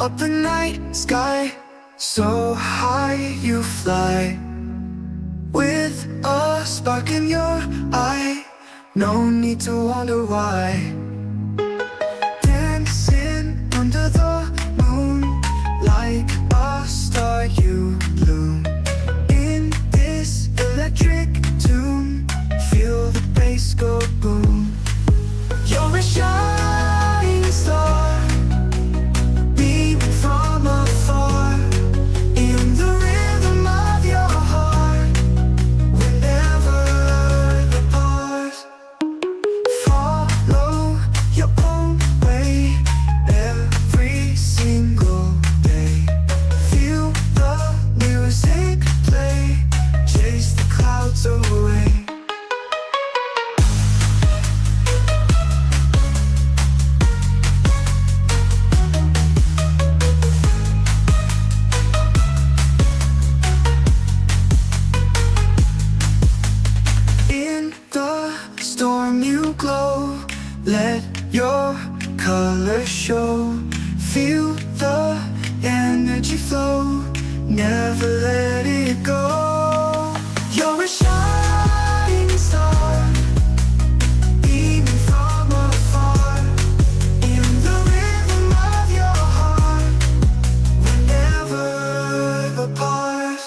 Up the night sky, so high you fly, with a spark in your eye. No need to wonder why. Dancing under the moon, like a star you bloom. In this electric tune, feel the bass go boom. You're a shining star, beaming from afar, in the rhythm of your heart. We're never apart. Follow your own way every single day. Feel the music play, chase the clouds away. In the storm you glow, let your colors show. Feel the energy flow, never let it go. You're a shining star, beaming from afar, in the rhythm of your heart. We're never apart.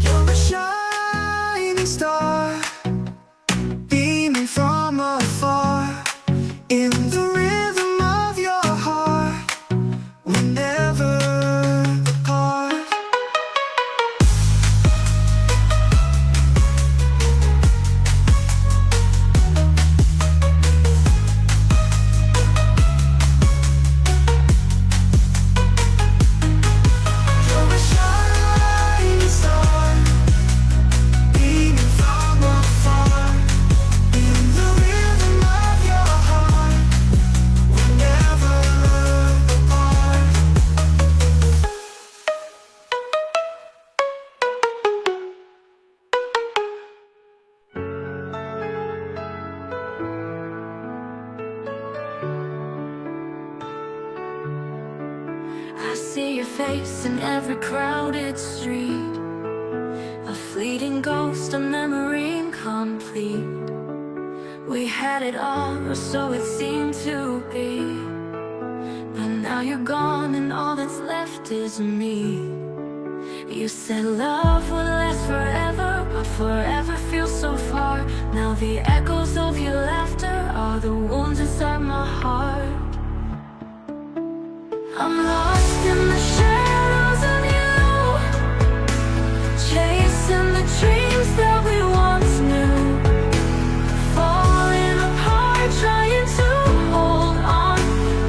You're a shining star, beaming from afar, in the rhythm of your heart. We're never apart. You're a shining star, beaming from afar, in the rhythm of your heart. We're never apart. I see your face in every crowded street, a fleeting ghost, a memory incomplete. We had it all, or so it seemed to be, but now you're gone and all that's left is me. You said love would last forever, but forever feels so far. Now the echoes of your laughter are the wounds inside my heart. I'm lost in the shadows of you, chasing the dreams that we once knew, falling apart, trying to hold on,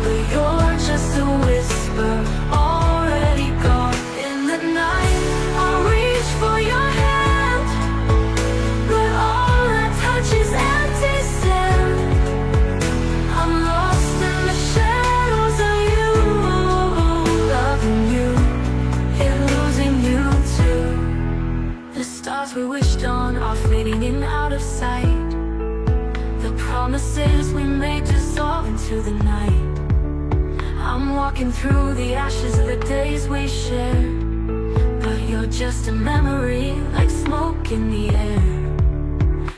but you're just a whisper, already gone. In the night, I'll reach for your hand, but all I touch is empty sand. I'm lost in the shadows of you, loving you, yet losing you too. The stars we wished on are fading in out of sight. The promises we made dissolve into the night. I'm walking through the ashes of the days we shared, but you're just a memory, like smoke in the air.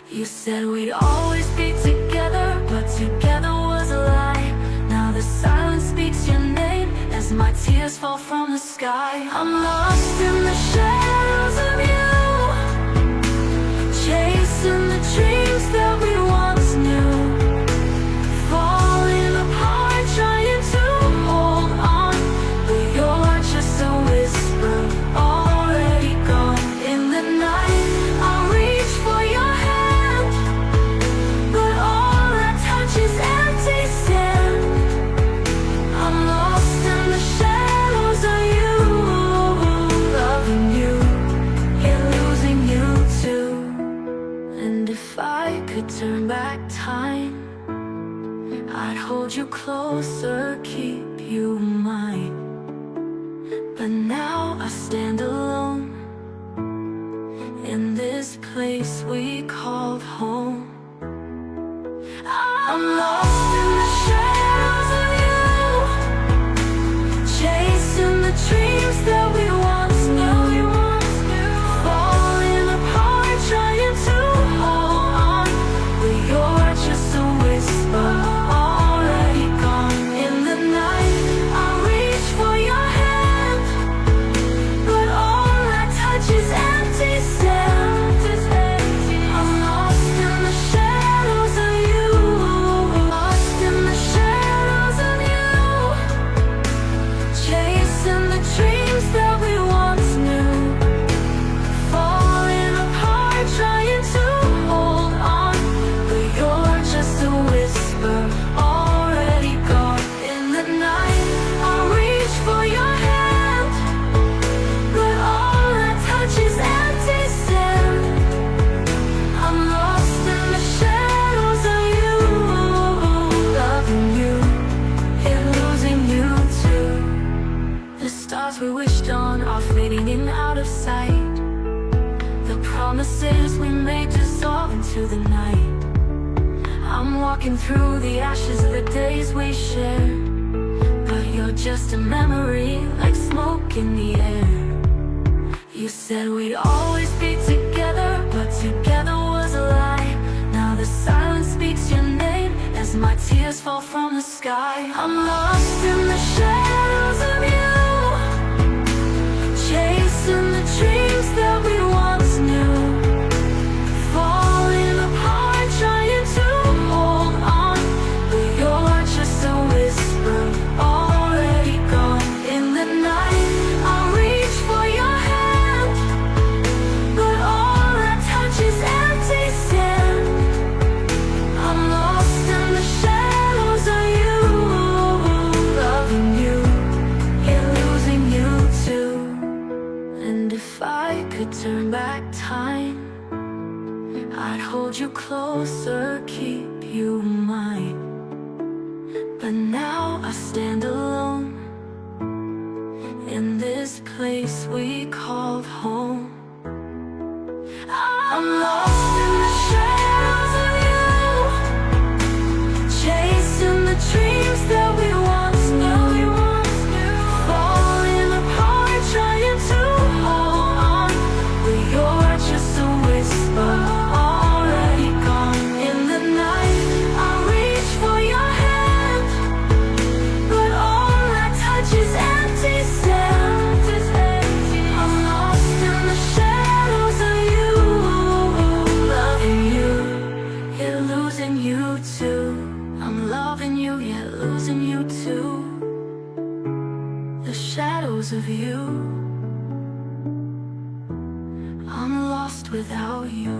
You said we'd always be together, but together was a lie. Now the silence speaks your name as my tears fall from the sky. I'm lost in the shadows of you, chasing the dreams that we once knew, falling apart, trying to hold on, but you're just a whisper, already gone. In the night, I'll reach for your hand, but all I touch is empty sand. I'm lost in the shadows of you, loving you, yet losing you too. And if I could turn back time, I'd hold you closer, keep you mine. But now I stand alone in this place we called home. I'm lost in the shadows of you, chasing the dreams that we once knew. Falling apart, trying to hold on, but you're just a whisper, already gone. In the night, I reach for your hand, but all I touch is empty sand. I'm lost in the shadows of you, lost in the shadows of you, chasing the dreams that we once knew. Falling apart, trying to hold on, but you're just a whisper, already gone. In the night, I reach for your hand, but all I touch is empty sand. I'm lost in the shadows of you, loving you, yet losing you too. The stars we wished on are fading in out of sight. The promises we made dissolve into the night. I'm walking through the ashes of the days we shared, but you're just a memory, like smoke in the air. You said we'd always be together, but together was a lie. Now the silence speaks your name as my tears fall from the sky. I'm lost in the shadows of you, chasing the dreams that we once knew. Falling apart, trying to hold on, but you're just a whisper, already gone. In the night, I reach for your hand, but all I touch is empty sand. I'm lost in the shadows of you, loving you, yet losing you too. And if I could turn back time, I'd hold you closer, keep you mine. But now I stand alone in this place we called home. I'm lost in the shadows of you, chasing the dreams that we once knew. Falling apart, trying to hold on, but you're just a whisper, already gone. In the night, I reach for your hand, but all I touch is empty sand. I'm lost in the shadows of you, loving you, yet losing you too. I'm loving you, yet losing you too. The shadows of you, I'm lost without you.